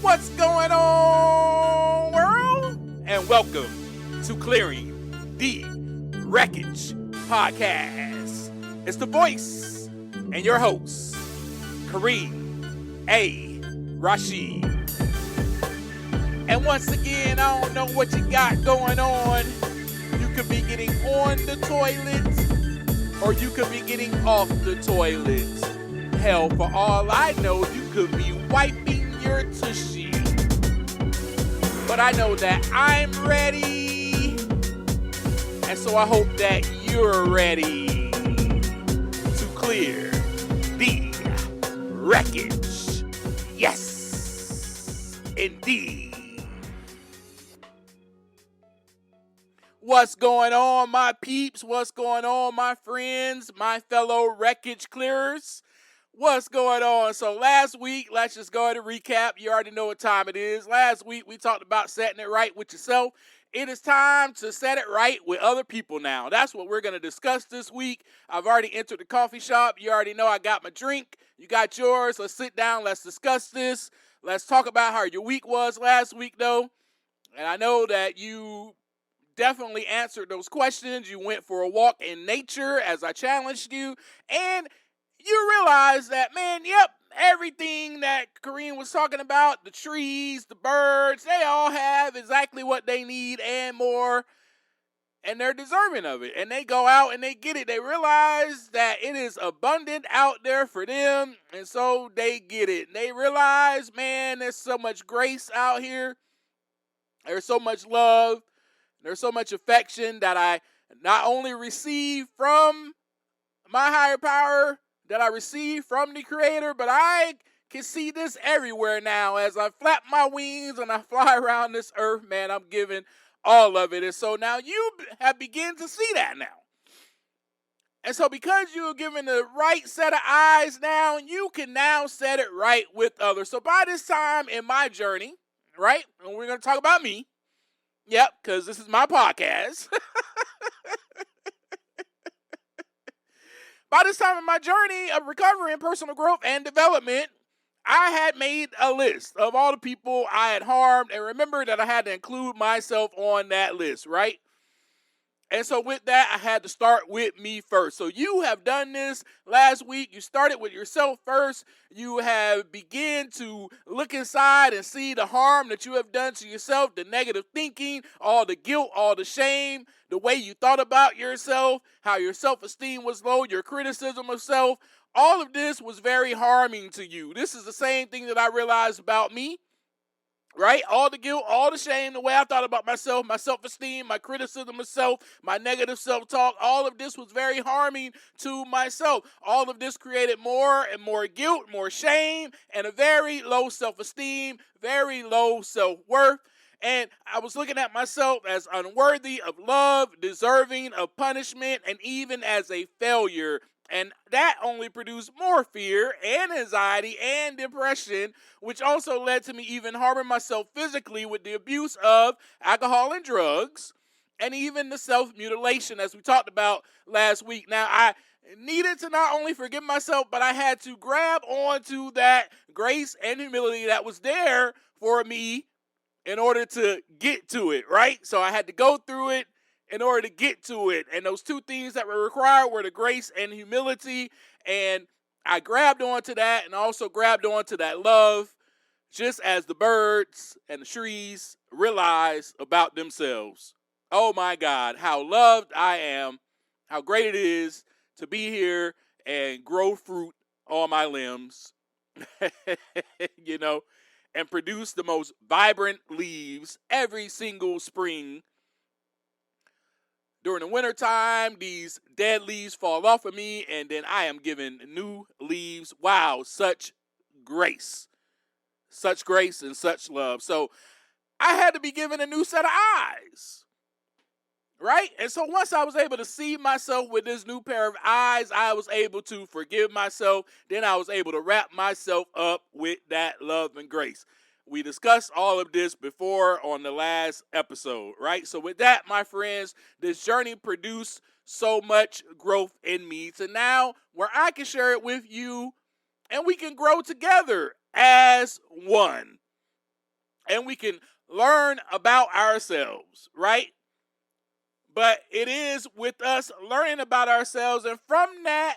What's going on, world? And welcome to Clearing the Wreckage Podcast. It's the voice and your host, Kareem A. Rashid. And once again, I don't know what you got going on. You could be getting on the toilet, or you could be getting off the toilet. Hell, for all I know, you could be wiping your tushy. But I know that I'm ready, and so I hope that you're ready to clear the wreckage. Yes, indeed. What's going on, my peeps? What's going on, my friends, my fellow Wreckage Clearers? What's going on? So last week, let's just go ahead and recap. You already know what time it is. Last week, we talked about setting it right with yourself. It is time to set it right with other people now. That's what we're going to discuss this week. I've already entered the coffee shop. You already know I got my drink. You got yours. Let's sit down. Let's discuss this. Let's talk about how your week was last week, though. And I know that you definitely answered those questions. You went for a walk in nature as I challenged you. And you realize that, man, yep, everything that Kareem was talking about, the trees, the birds, they all have exactly what they need and more, and they're deserving of it. And they go out and they get it. They realize that it is abundant out there for them, and so they get it. And they realize, man, there's so much grace out here. There's so much love. There's so much affection that I not only receive from my higher power, that I receive from the Creator, but I can see this everywhere now as I flap my wings and I fly around this earth. Man, I'm giving all of it. And so now you have begun to see that now. And so because you're given the right set of eyes now, you can now set it right with others. So by this time in my journey, right, and we're going to talk about me. Yep, because this is my podcast. By this time in my journey of recovery and personal growth and development, I had made a list of all the people I had harmed, and remember that I had to include myself on that list, right? And so with that, I had to start with me first. So you have done this last week. You started with yourself first. You have begun to look inside and see the harm that you have done to yourself, the negative thinking, all the guilt, all the shame, the way you thought about yourself, how your self-esteem was low, your criticism of self. All of this was very harming to you. This is the same thing that I realized about me. Right? All the guilt, all the shame, the way I thought about myself, my self-esteem, my criticism of self, my negative self-talk, all of this was very harming to myself. All of this created more and more guilt, more shame, and a very low self-esteem, very low self-worth. And I was looking at myself as unworthy of love, deserving of punishment, and even as a failure. And that only produced more fear and anxiety and depression, which also led to me even harming myself physically with the abuse of alcohol and drugs, and even the self-mutilation, as we talked about last week. Now, I needed to not only forgive myself, but I had to grab onto that grace and humility that was there for me in order to get to it, right? So I had to go through it in order to get to it. And those two things that were required were the grace and humility. And I grabbed onto that and also grabbed onto that love, just as the birds and the trees realize about themselves. Oh my God, how loved I am, how great it is to be here and grow fruit on my limbs, you know, and produce the most vibrant leaves every single spring. During the wintertime, these dead leaves fall off of me, and then I am given new leaves. Wow, such grace. Such grace and such love. So I had to be given a new set of eyes, right? And so once I was able to see myself with this new pair of eyes, I was able to forgive myself. Then I was able to wrap myself up with that love and grace. We discussed all of this before on the last episode, right? So with that, my friends, this journey produced so much growth in me to now where I can share it with you and we can grow together as one. and we can learn about ourselves, right? But it is with us learning about ourselves, and from that,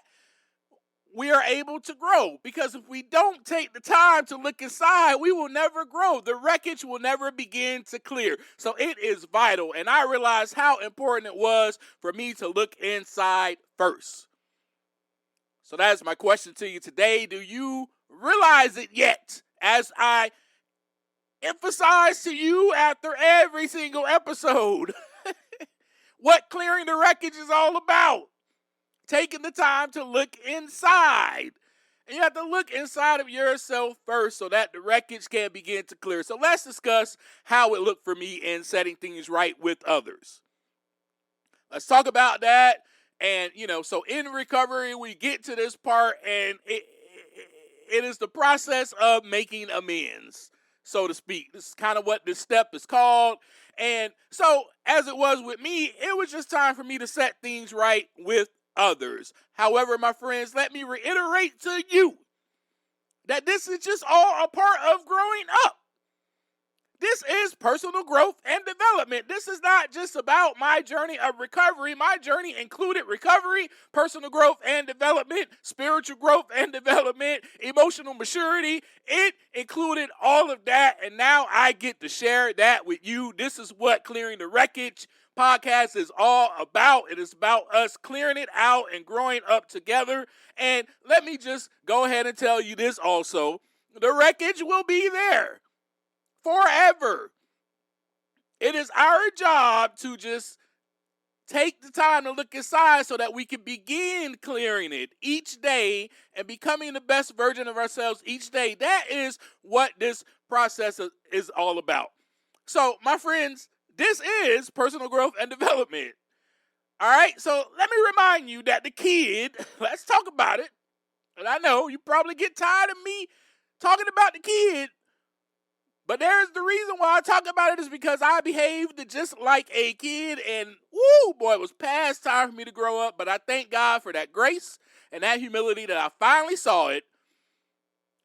we are able to grow. Because if we don't take the time to look inside, we will never grow. The wreckage will never begin to clear. So it is vital. And I realized how important it was for me to look inside first. So that's my question to you today. Do you realize it yet? As I emphasize to you after every single episode, what clearing the wreckage is all about. Taking the time to look inside. And you have to look inside of yourself first so that the wreckage can begin to clear. So let's discuss how it looked for me in setting things right with others. Let's talk about that. And, so in recovery, we get to this part, and it is the process of making amends, so to speak. This is kind of what this step is called. And so, as it was with me, it was just time for me to set things right with others. However, my friends, let me reiterate to you that this is just all a part of growing up. This is personal growth and development. This is not just about my journey of recovery. My journey included recovery, personal growth and development, spiritual growth and development, emotional maturity. It included all of that, and now I get to share that with you. This is what Clearing the Wreckage podcast is all about. It is about us clearing it out and growing up together. And let me just go ahead and tell you this also. The wreckage will be there forever. It is our job to just take the time to look inside so that we can begin clearing it each day and becoming the best version of ourselves each day. That is what this process is all about. So, my friends, this is personal growth and development. All right, so let me remind you that the kid, let's talk about it. And I know you probably get tired of me talking about the kid, but there's the reason why I talk about it is because I behaved just like a kid, and woo, boy, it was past time for me to grow up. But I thank God for that grace and that humility that I finally saw it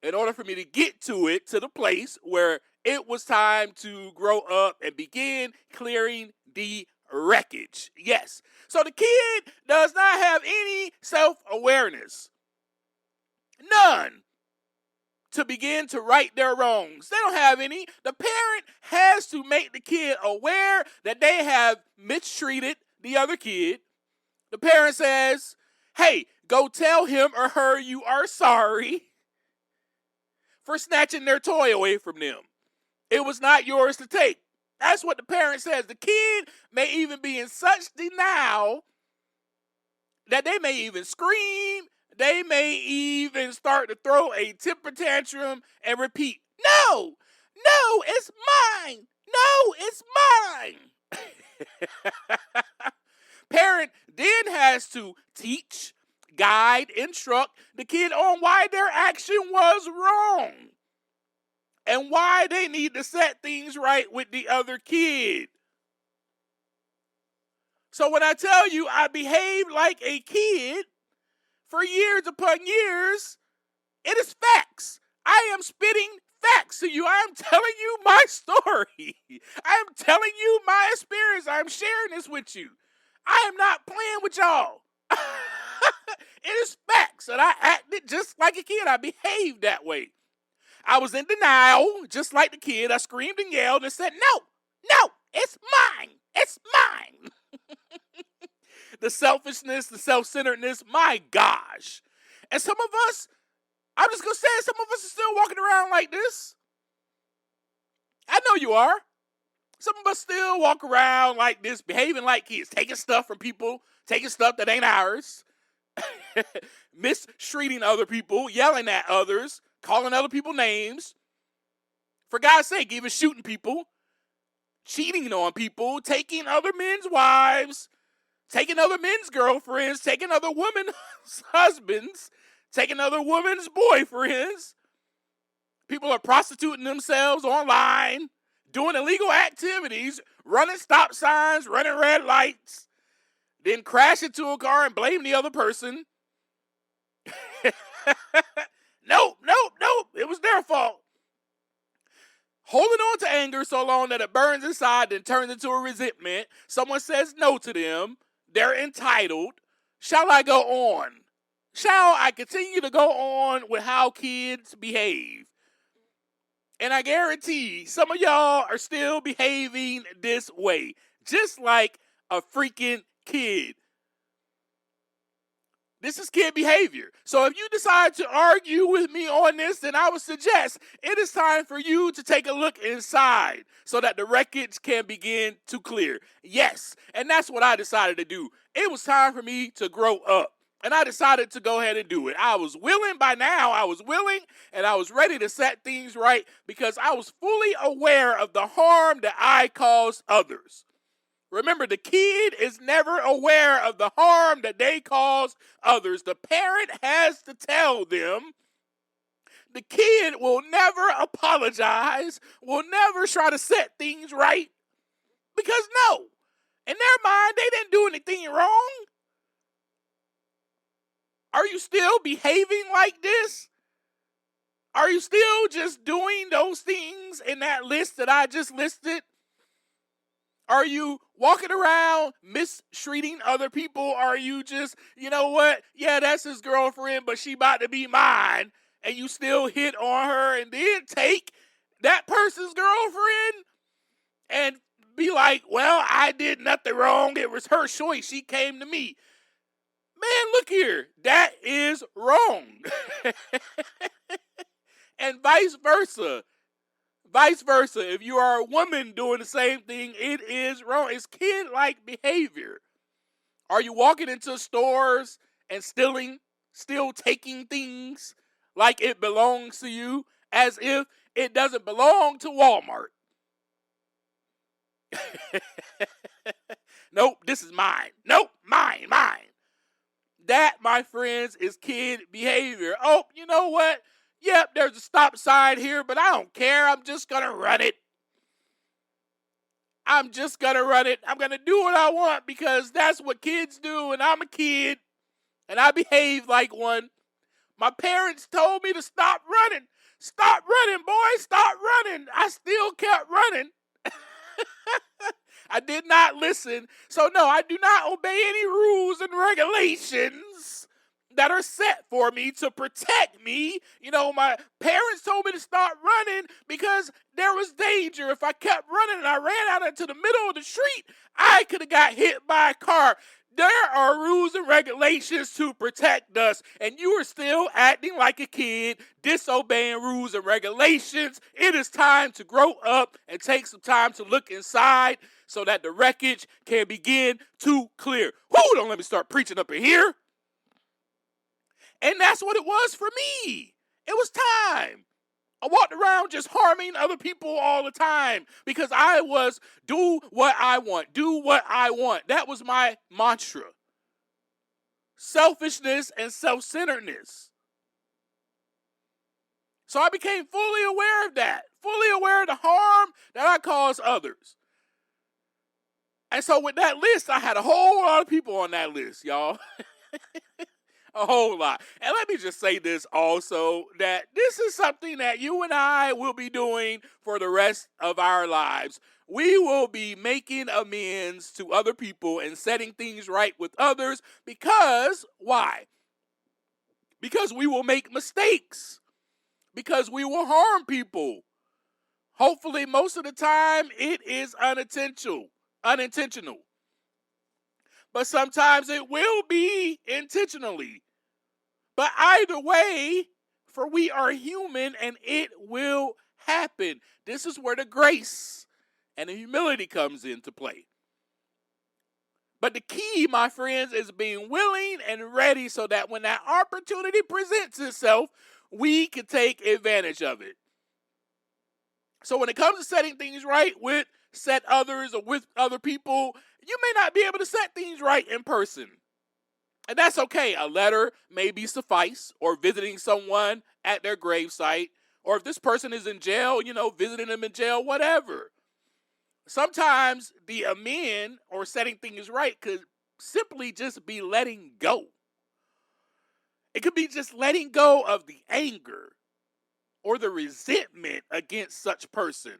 in order for me to get to the place where it was time to grow up and begin clearing the wreckage. Yes. So the kid does not have any self-awareness. None. To begin to right their wrongs. They don't have any. The parent has to make the kid aware that they have mistreated the other kid. The parent says, hey, go tell him or her you are sorry for snatching their toy away from them. It was not yours to take. That's what the parent says. The kid may even be in such denial that they may even scream. They may even start to throw a temper tantrum and repeat, no, it's mine. No, it's mine. Parent then has to teach, guide, instruct the kid on why their action was wrong and why they need to set things right with the other kid. So when I tell you I behaved like a kid for years upon years, it is facts. I am spitting facts to you. I am telling you my story. I am telling you my experience. I am sharing this with you. I am not playing with y'all. It is facts. And I acted just like a kid. I behaved that way. I was in denial, just like the kid. I screamed and yelled and said, no, it's mine. It's mine. The selfishness, the self-centeredness, my gosh. And some of us, I'm just going to say it, some of us are still walking around like this. I know you are. Some of us still walk around like this, behaving like kids, taking stuff from people, taking stuff that ain't ours, mistreating other people, yelling at others, calling other people names. For God's sake, even shooting people, cheating on people, taking other men's wives, taking other men's girlfriends, taking other women's husbands, taking other women's boyfriends. People are prostituting themselves online, doing illegal activities, running stop signs, running red lights, then crash into a car and blame the other person. Nope. It was their fault. holding on to anger so long that it burns inside and turns into a resentment. Someone says no to them. They're entitled. Shall I go on? Shall I continue to go on with how kids behave? And I guarantee some of y'all are still behaving this way, just like a freaking kid. This is kid behavior. So if you decide to argue with me on this, then I would suggest it is time for you to take a look inside so that the wreckage can begin to clear. Yes, and that's what I decided to do. It was time for me to grow up. And I decided to go ahead and do it. I was willing by now. I was willing and I was ready to set things right because I was fully aware of the harm that I caused others. Remember, the kid is never aware of the harm that they cause others. The parent has to tell them. The kid will never apologize, will never try to set things right. Because no, in their mind, they didn't do anything wrong. Are you still behaving like this? Are you still just doing those things in that list that I just listed? Are you walking around mistreating other people? Are you just, you know what? Yeah, that's his girlfriend, but she about to be mine. And you still hit on her and then take that person's girlfriend and be like, well, I did nothing wrong. It was her choice. She came to me. Man, look here. That is wrong. And vice versa. Vice versa. If you are a woman doing the same thing, it is wrong. It's kid-like behavior. Are you walking into stores and still taking things like it belongs to you as if it doesn't belong to Walmart? Nope, this is mine. Nope, mine. That, my friends, is kid behavior. Oh, you know what? Yep, there's a stop sign here, but I don't care. I'm just going to run it. I'm going to do what I want because that's what kids do, and I'm a kid, and I behave like one. My parents told me to stop running. Stop running, boy. Stop running. I still kept running. I did not listen. So, no, I do not obey any rules and regulations that are set for me to protect me. You know, my parents told me to start running because there was danger. If I kept running and I ran out into the middle of the street, I could have got hit by a car. There are rules and regulations to protect us, and you are still acting like a kid, disobeying rules and regulations. It is time to grow up and take some time to look inside so that the wreckage can begin to clear. Whoo, don't let me start preaching up in here. And that's what it was for me. It was time. I walked around just harming other people all the time because I was do what I want. That was my mantra. Selfishness and self-centeredness. So I became fully aware of that, fully aware of the harm that I caused others. And so with that list, I had a whole lot of people on that list, y'all. A whole lot. And let me just say this also, that this is something that you and I will be doing for the rest of our lives. We will be making amends to other people and setting things right with others because, why? Because we will make mistakes. Because we will harm people. Hopefully, most of the time, it is unintentional. But sometimes it will be intentionally. But either way, for we are human and it will happen. This is where the grace and the humility comes into play. But the key, my friends, is being willing and ready so that when that opportunity presents itself, we can take advantage of it. So when it comes to setting things right with set others or with other people, you may not be able to set things right in person. And that's okay. A letter may be suffice, or visiting someone at their gravesite, or if this person is in jail, visiting them in jail, whatever. Sometimes the amend or setting things right could simply just be letting go. It could be just letting go of the anger. or the resentment against such person.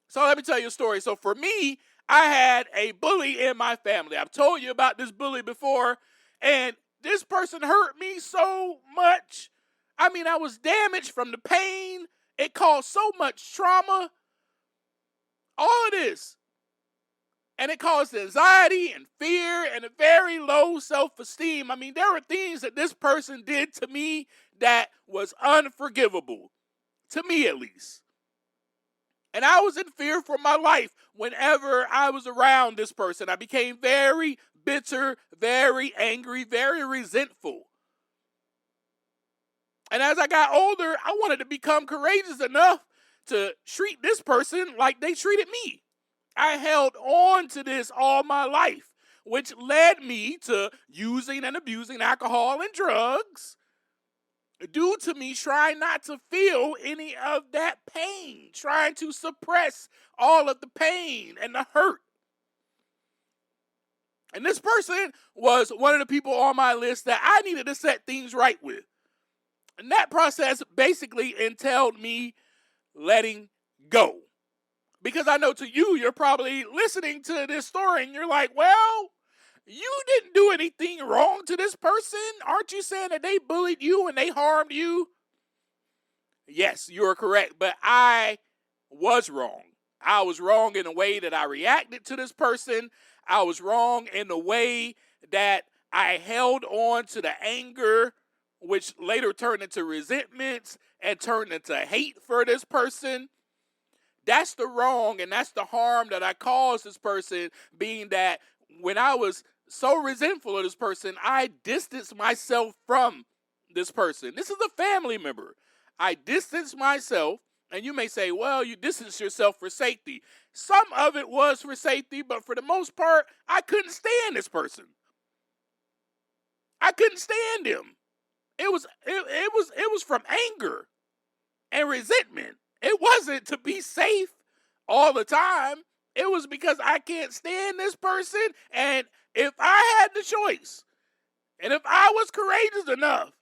So let me tell you a story. So for me, I had a bully in my family. I've told you about this bully before, and this person hurt me so much. I mean, I was damaged from the pain. It caused so much trauma. All of this. And it caused anxiety and fear and a very low self-esteem. I mean, there were things that this person did to me that was unforgivable. To me, at least. And I was in fear for my life whenever I was around this person. I became very bitter, very angry, very resentful. And as I got older, I wanted to become courageous enough to treat this person like they treated me. I held on to this all my life, which led me to using and abusing alcohol and drugs due to me trying not to feel any of that pain, trying to suppress all of the pain and the hurt. And this person was one of the people on my list that I needed to set things right with. And that process basically entailed me letting go. Because I know to you, you're probably listening to this story and you're like, well, you didn't do anything wrong to this person. Aren't you saying that they bullied you and they harmed you? Yes, you're correct, but I was wrong. I was wrong in the way that I reacted to this person. I was wrong in the way that I held on to the anger, which later turned into resentments and turned into hate for this person. That's the wrong and that's the harm that I caused this person, being that when I was so resentful of this person, I distanced myself from this person. This is a family member. I distanced myself, and you may say, well, you distanced yourself for safety. Some of it was for safety, but for the most part, I couldn't stand this person. I couldn't stand him. It was from anger and resentment. It wasn't to be safe all the time. It was because I can't stand this person, and if I had the choice, and if I was courageous enough,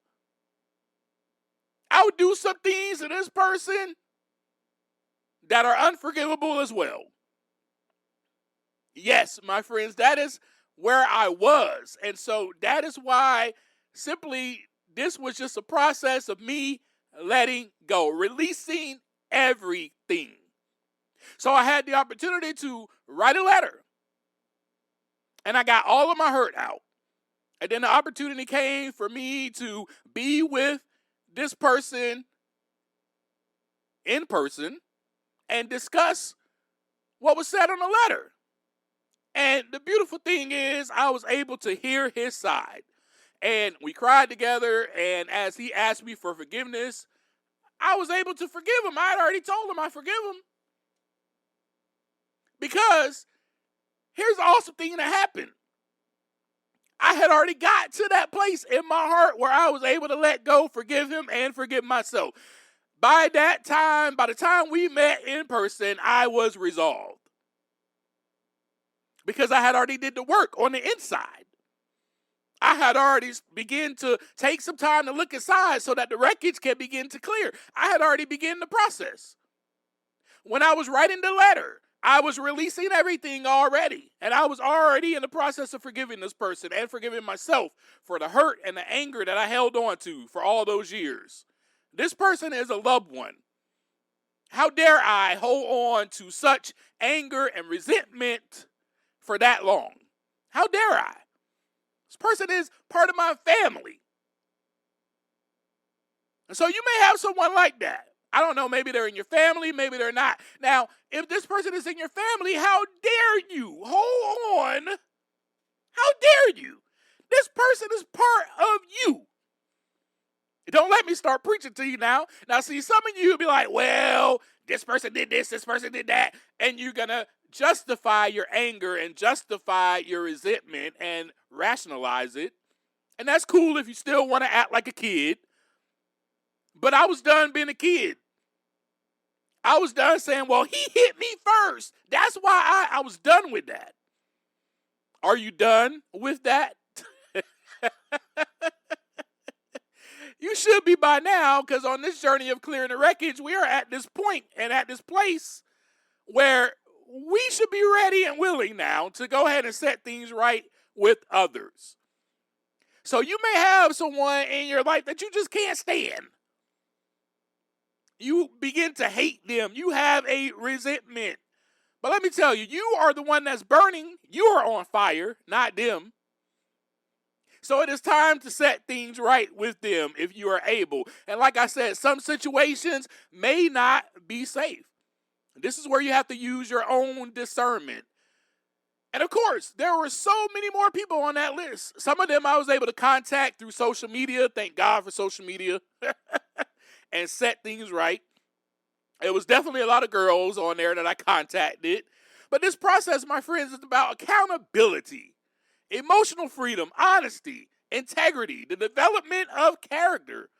I would do some things to this person that are unforgivable as well. Yes, my friends, that is where I was. And so that is why simply this was just a process of me letting go, releasing everything. So I had the opportunity to write a letter. And I got all of my hurt out. And then the opportunity came for me to be with this person in person and discuss what was said on the letter. And the beautiful thing is I was able to hear his side. And we cried together, and as he asked me for forgiveness, I was able to forgive him. I had already told him I forgive him. Because here's the awesome thing that happened. I had already got to that place in my heart where I was able to let go, forgive him, and forgive myself. By the time we met in person, I was resolved. Because I had already did the work on the inside. I had already begun to take some time to look inside so that the wreckage can begin to clear. I had already begun the process. When I was writing the letter, I was releasing everything already. And I was already in the process of forgiving this person and forgiving myself for the hurt and the anger that I held on to for all those years. This person is a loved one. How dare I hold on to such anger and resentment for that long? How dare I? This person is part of my family. And so you may have someone like that. I don't know, maybe they're in your family, maybe they're not. Now, if this person is in your family, how dare you? Hold on. How dare you? This person is part of you. Don't let me start preaching to you now. Now, see, some of you will be like, well, this person did this person did that. And you're going to justify your anger and justify your resentment and rationalize it. And that's cool if you still want to act like a kid. But I was done being a kid. I was done saying, well, he hit me first. That's why I was done with that. Are you done with that? You should be by now, because on this journey of clearing the wreckage, we are at this point and at this place where we should be ready and willing now to go ahead and set things right with others. So you may have someone in your life that you just can't stand. You begin to hate them. You have a resentment. But let me tell you, you are the one that's burning. You are on fire, not them. So it is time to set things right with them if you are able. And like I said, some situations may not be safe. This is where you have to use your own discernment. And of course, there were so many more people on that list. Some of them I was able to contact through social media. Thank God for social media. And set things right. It was definitely a lot of girls on there that I contacted. But this process, my friends, is about accountability, emotional freedom, honesty, integrity, the development of character.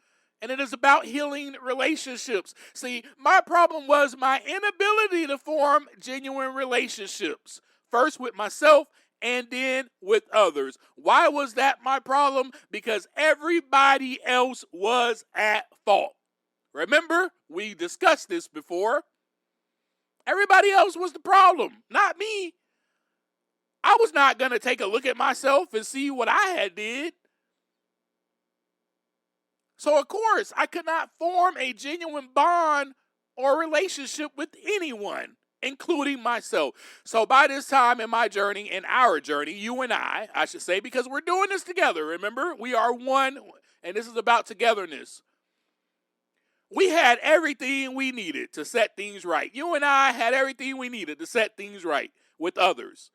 And it is about healing relationships. See, my problem was my inability to form genuine relationships. First with myself and then with others. Why was that my problem? Because everybody else was at fault. Remember, we discussed this before. Everybody else was the problem, not me. I was not going to take a look at myself and see what I had did. So, of course, I could not form a genuine bond or relationship with anyone, including myself. So by this time in my journey, in our journey, you and I should say, because we're doing this together, remember? We are one, and this is about togetherness. We had everything we needed to set things right. You and I had everything we needed to set things right with others.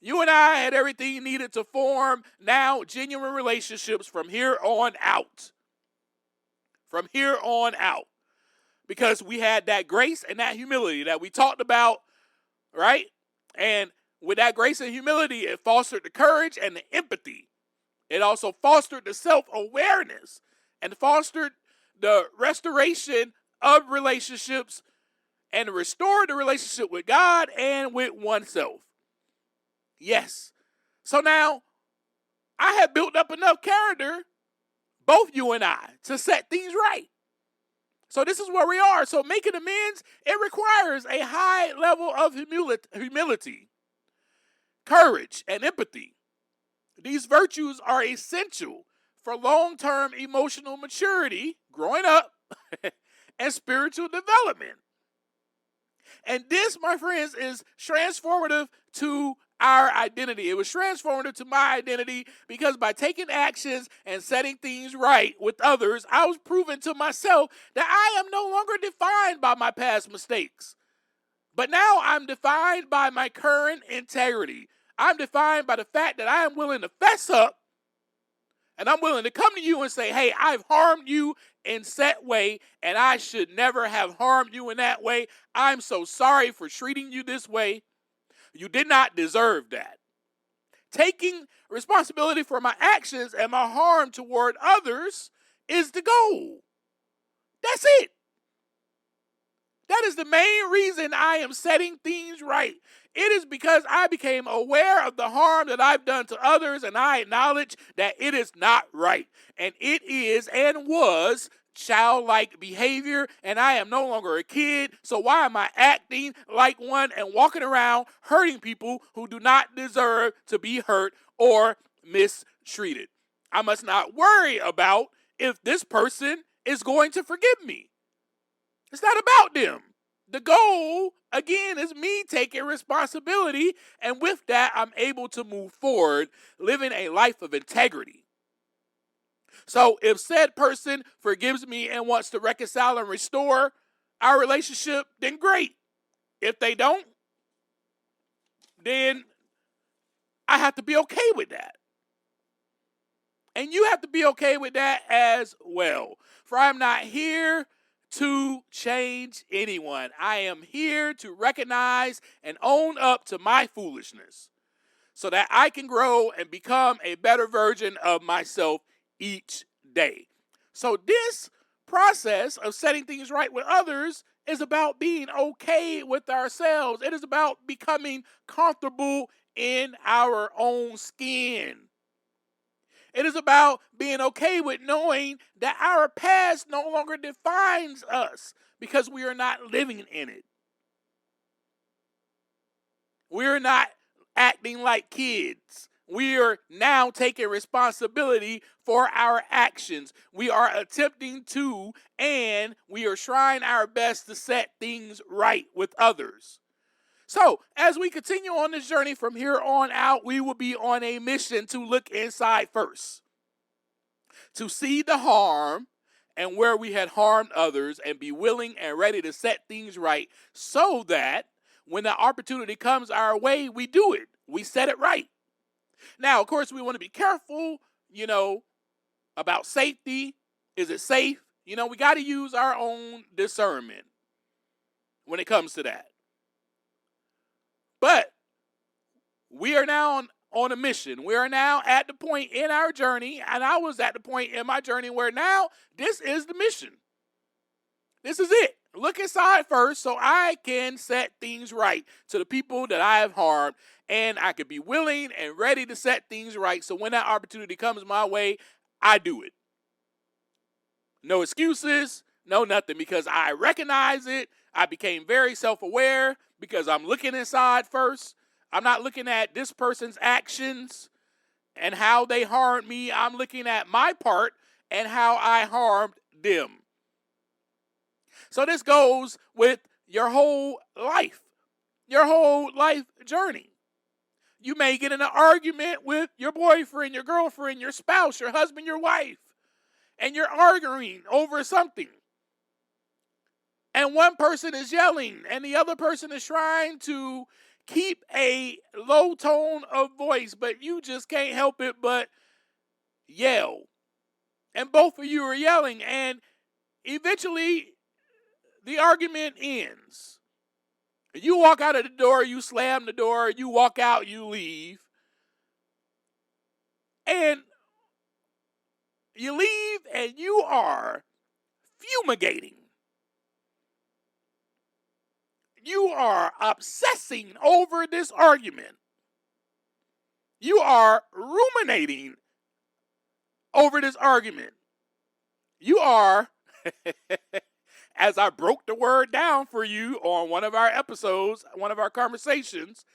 You and I had everything needed to form now genuine relationships from here on out. From here on out. Because we had that grace and that humility that we talked about, right? And with that grace and humility, it fostered the courage and the empathy. It also fostered the self-awareness and fostered the restoration of relationships and restored the relationship with God and with oneself. Yes. So now, I have built up enough character, both you and I, to set things right. So this is where we are. So making amends, it requires a high level of humility, courage, and empathy. These virtues are essential for long-term emotional maturity, growing up, and spiritual development. And this, my friends, is transformative to our identity. It was transformative to my identity because by taking actions and setting things right with others, I was proving to myself that I am no longer defined by my past mistakes. But now I'm defined by my current integrity. I'm defined by the fact that I am willing to fess up and I'm willing to come to you and say, hey, I've harmed you in that way, and I should never have harmed you in that way. I'm so sorry for treating you this way. You did not deserve that. Taking responsibility for my actions and my harm toward others is the goal. That's it. That is the main reason I am setting things right. It is because I became aware of the harm that I've done to others, and I acknowledge that it is not right. And it is and was childlike behavior, and I am no longer a kid. So why am I acting like one and walking around hurting people who do not deserve to be hurt or mistreated? I must not worry about if this person is going to forgive me. It's not about them. The goal, again, is me taking responsibility, and with that, I'm able to move forward, living a life of integrity. So if said person forgives me and wants to reconcile and restore our relationship, then great. If they don't, then I have to be okay with that. And you have to be okay with that as well. For I'm not here to change anyone. I am here to recognize and own up to my foolishness so that I can grow and become a better version of myself each day. So this process of setting things right with others is about being okay with ourselves. It is about becoming comfortable in our own skin. It is about being okay with knowing that our past no longer defines us because we are not living in it. We're not acting like kids. We are now taking responsibility for our actions. We are attempting to, and we are trying our best to set things right with others. So, as we continue on this journey from here on out, we will be on a mission to look inside first, to see the harm and where we had harmed others, and be willing and ready to set things right so that when the opportunity comes our way, we do it. We set it right. Now, of course, we want to be careful, about safety. Is it safe? We got to use our own discernment when it comes to that. But we are now on a mission. We are now at the point in our journey, and I was at the point in my journey where now this is the mission. This is it. Look inside first so I can set things right to the people that I have harmed, and I can be willing and ready to set things right so when that opportunity comes my way, I do it. No excuses, no nothing, because I recognize it. I became very self-aware because I'm looking inside first. I'm not looking at this person's actions and how they harmed me. I'm looking at my part and how I harmed them. So this goes with your whole life journey. You may get in an argument with your boyfriend, your girlfriend, your spouse, your husband, your wife, and you're arguing over something. And one person is yelling and the other person is trying to keep a low tone of voice, but you just can't help it but yell. And both of you are yelling, and eventually the argument ends. You walk out of the door, you slam the door, you walk out, you leave. And you leave and you are fumigating. You are obsessing over this argument. You are ruminating over this argument. You are, as I broke the word down for you on one of our episodes, one of our conversations,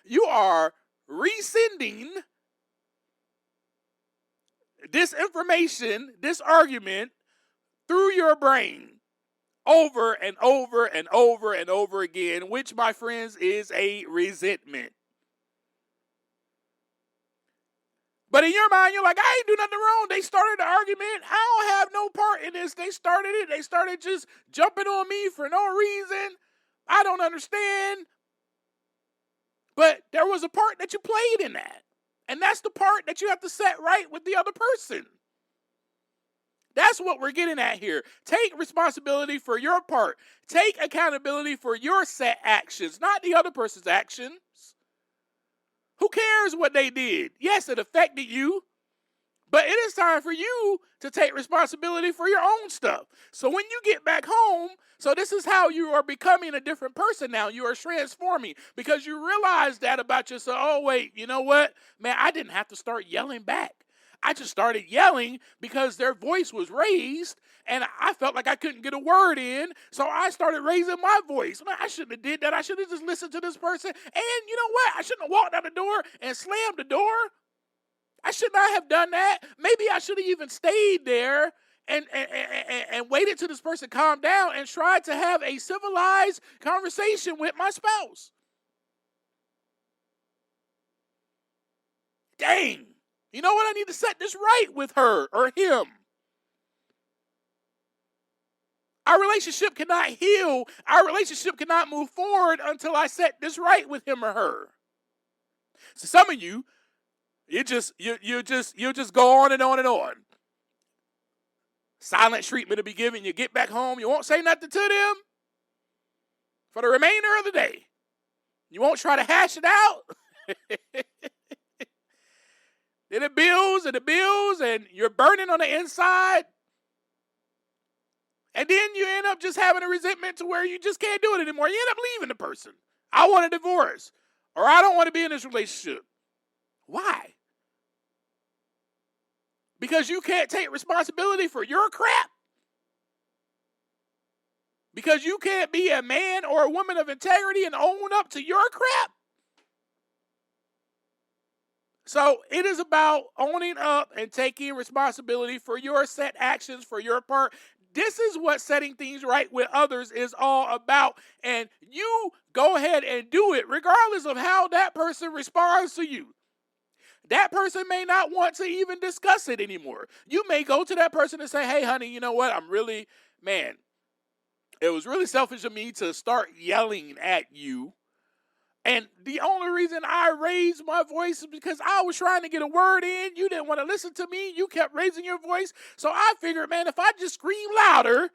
you are resending this information, this argument, through your brain over and over and over and over again, which, my friends, is a resentment. But in your mind, you're like, I ain't do nothing wrong. They started the argument. I don't have no part in this. They started it. They started just jumping on me for no reason. I don't understand. But there was a part that you played in that. And that's the part that you have to set right with the other person. That's what we're getting at here. Take responsibility for your part. Take accountability for your set actions, not the other person's actions. Who cares what they did? Yes, it affected you, but it is time for you to take responsibility for your own stuff. So when you get back home, so this is how you are becoming a different person now. You are transforming because you realize that about yourself. Oh, wait, you know what? Man, I didn't have to start yelling back. I just started yelling because their voice was raised and I felt like I couldn't get a word in. So I started raising my voice. Man, I shouldn't have did that. I should have just listened to this person. And you know what? I shouldn't have walked out the door and slammed the door. I should not have done that. Maybe I should have even stayed there and waited till this person calmed down and tried to have a civilized conversation with my spouse. Dang. You know what? I need to set this right with her or him. Our relationship cannot heal. Our relationship cannot move forward until I set this right with him or her. So some of you, you just go on and on and on. Silent treatment to be given. You get back home, you won't say nothing to them for the remainder of the day. You won't try to hash it out. Then the bills, and you're burning on the inside. And then you end up just having a resentment to where you just can't do it anymore. You end up leaving the person. I want a divorce. Or I don't want to be in this relationship. Why? Because you can't take responsibility for your crap. Because you can't be a man or a woman of integrity and own up to your crap. So it is about owning up and taking responsibility for your set actions, for your part. This is what setting things right with others is all about. And you go ahead and do it regardless of how that person responds to you. That person may not want to even discuss it anymore. You may go to that person and say, hey, honey, you know what? It was really selfish of me to start yelling at you. And the only reason I raised my voice is because I was trying to get a word in. You didn't want to listen to me. You kept raising your voice. So I figured, man, if I just scream louder,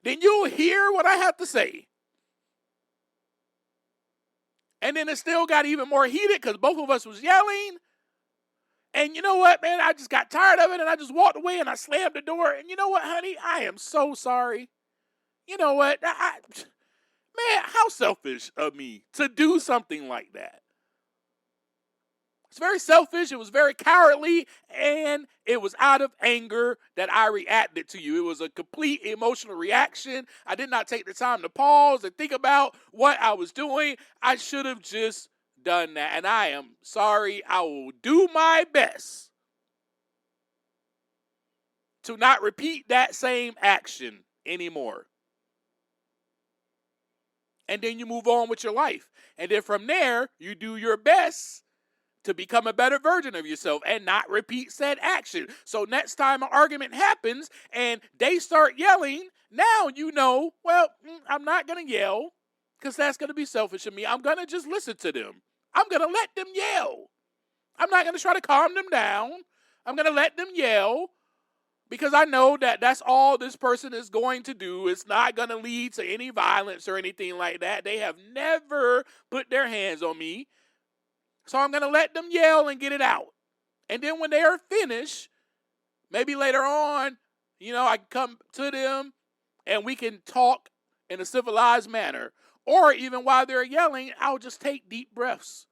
then you'll hear what I have to say. And then it still got even more heated because both of us was yelling. And you know what, man? I just got tired of it and I just walked away and I slammed the door. And you know what, honey? I am so sorry. You know what? Man, how selfish of me to do something like that. It's very selfish. It was very cowardly. And it was out of anger that I reacted to you. It was a complete emotional reaction. I did not take the time to pause and think about what I was doing. I should have just done that. And I am sorry. I will do my best to not repeat that same action anymore. And then you move on with your life. And then from there, you do your best to become a better version of yourself and not repeat said action. So next time an argument happens and they start yelling, now you know, well, I'm not going to yell because that's going to be selfish of me. I'm going to just listen to them. I'm going to let them yell. I'm not going to try to calm them down. I'm going to let them yell. Because I know that that's all this person is going to do. It's not going to lead to any violence or anything like that. They have never put their hands on me. So I'm going to let them yell and get it out. And then when they are finished, maybe later on, I can come to them and we can talk in a civilized manner. Or even while they're yelling, I'll just take deep breaths.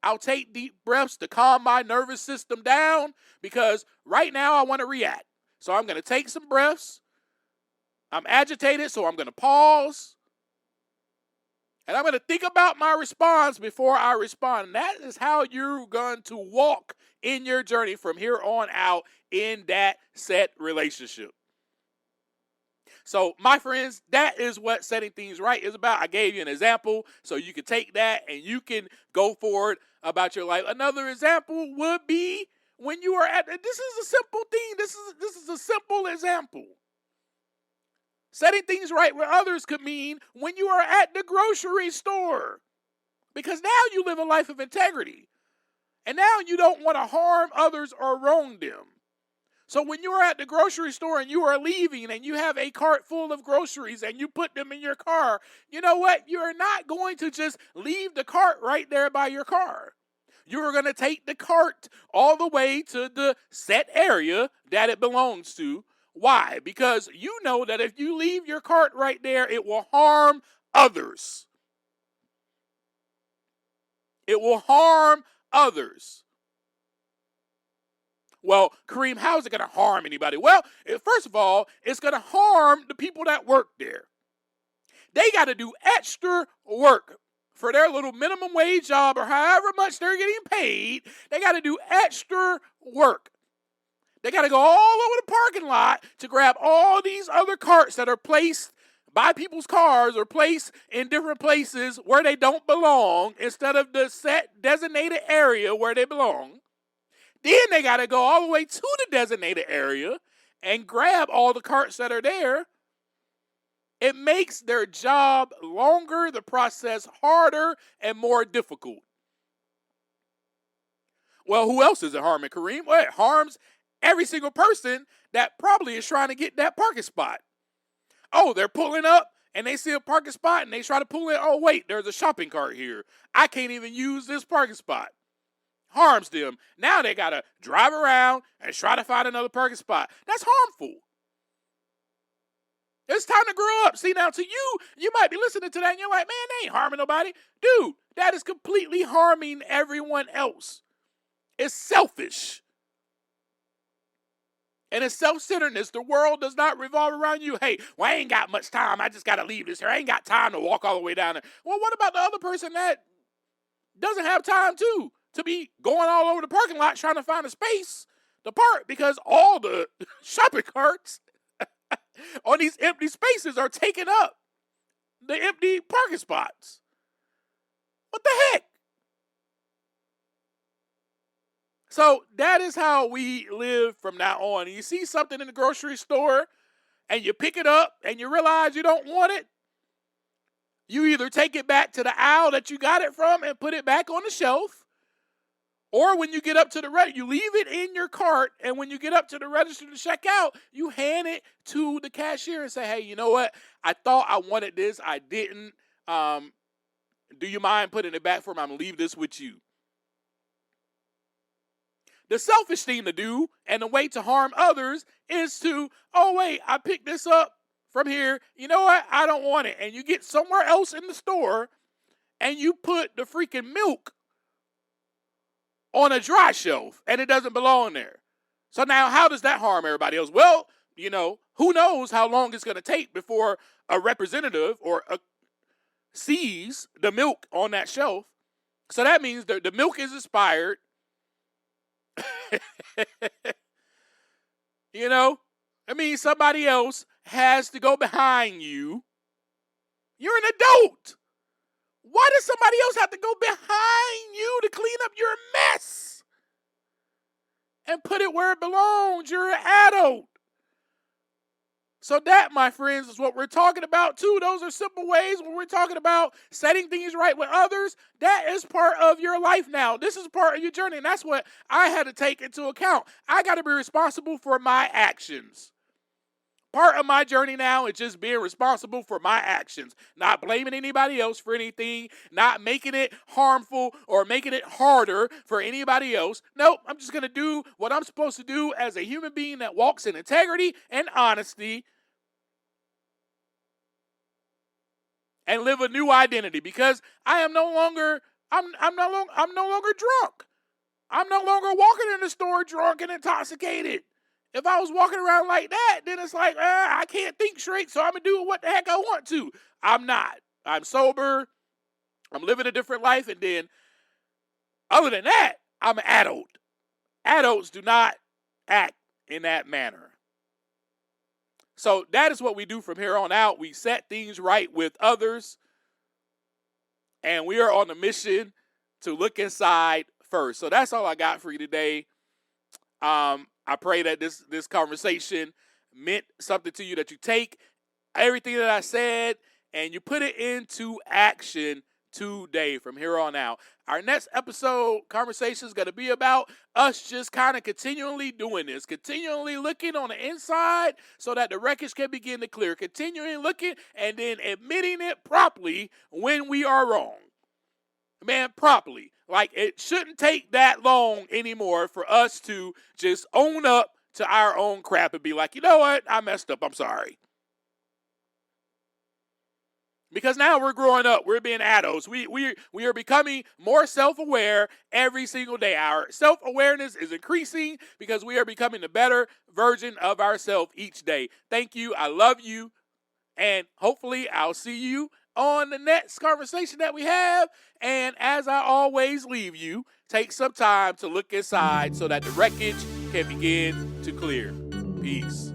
I'll take deep breaths to calm my nervous system down because right now I want to react. So I'm going to take some breaths. I'm agitated, so I'm going to pause. And I'm going to think about my response before I respond. And that is how you're going to walk in your journey from here on out in that set relationship. So, my friends, that is what setting things right is about. I gave you an example so you can take that and you can go forward about your life. Another example would be when you are this is a simple thing. This is a simple example. Setting things right with others could mean when you are at the grocery store. Because now you live a life of integrity. And now you don't want to harm others or wrong them. So when you are at the grocery store and you are leaving and you have a cart full of groceries and you put them in your car, you know what? You're not going to just leave the cart right there by your car. You're going to take the cart all the way to the set area that it belongs to. Why? Because you know that if you leave your cart right there, it will harm others. It will harm others. Well, Kareem, how is it going to harm anybody? Well, first of all, it's going to harm the people that work there. They got to do extra work for their little minimum wage job or however much they're getting paid. They got to do extra work. They got to go all over the parking lot to grab all these other carts that are placed by people's cars or placed in different places where they don't belong instead of the set designated area where they belong. Then they got to go all the way to the designated area and grab all the carts that are there. It makes their job longer, the process harder, and more difficult. Well, who else is it harming, Kareem? Well, it harms every single person that probably is trying to get that parking spot. Oh, they're pulling up and they see a parking spot and they try to pull in. Oh, wait, there's a shopping cart here. I can't even use this parking spot. Harms them. Now they got to drive around and try to find another parking spot. That's harmful. It's time to grow up. See, now to you might be listening to that and you're like, man, they ain't harming nobody. Dude, that is completely harming everyone else. It's selfish. And it's self-centeredness. The world does not revolve around you. Hey, well, I ain't got much time. I just got to leave this here. I ain't got time to walk all the way down there. Well, what about the other person that doesn't have time too to be going all over the parking lot trying to find a space to park because all the shopping carts on these empty spaces are taking up the empty parking spots? What the heck? So that is how we live from now on. You see something in the grocery store and you pick it up and you realize you don't want it. You either take it back to the aisle that you got it from and put it back on the shelf, or when you get up to the register, you leave it in your cart, and when you get up to the register to check out, you hand it to the cashier and say, hey, you know what? I thought I wanted this. I didn't. Do you mind putting it back for me? I'm going to leave this with you. The selfish thing to do and the way to harm others is to, oh, wait, I picked this up from here. You know what? I don't want it. And you get somewhere else in the store and you put the freaking milk on a dry shelf and it doesn't belong there. So now how does that harm everybody else? Well, you know, who knows how long it's going to take before a representative sees the milk on that shelf. So that means the milk is expired. You know, I mean, somebody else has to go behind you. You're an adult. Why does somebody else have to go behind you to clean up your mess and put it where it belongs? You're an adult. So that, my friends, is what we're talking about too. Those are simple ways when we're talking about setting things right with others. That is part of your life now. This is part of your journey, and that's what I had to take into account. I got to be responsible for my actions. Part of my journey now is just being responsible for my actions, not blaming anybody else for anything, not making it harmful or making it harder for anybody else. Nope, I'm just going to do what I'm supposed to do as a human being that walks in integrity and honesty and live a new identity, because I am no longer I'm no longer drunk. I'm no longer walking in the store drunk and intoxicated. If I was walking around like that, then it's like, I can't think straight, so I'm going to do what the heck I want to. I'm not. I'm sober. I'm living a different life. And then, other than that, I'm an adult. Adults do not act in that manner. So that is what we do from here on out. We set things right with others. And we are on a mission to look inside first. So that's all I got for you today. I pray that this conversation meant something to you, that you take everything that I said and you put it into action today from here on out. Our next episode conversation is going to be about us just kind of continually doing this, continually looking on the inside so that the wreckage can begin to clear, continually looking and then admitting it properly when we are wrong. Man, properly. Like, it shouldn't take that long anymore for us to just own up to our own crap and be like, you know what? I messed up. I'm sorry. Because now we're growing up. We're being adults. We are becoming more self-aware every single day. Our self-awareness is increasing because we are becoming a better version of ourselves each day. Thank you. I love you. And hopefully I'll see you on the next conversation that we have. And as I always leave you, take some time to look inside so that the wreckage can begin to clear. Peace.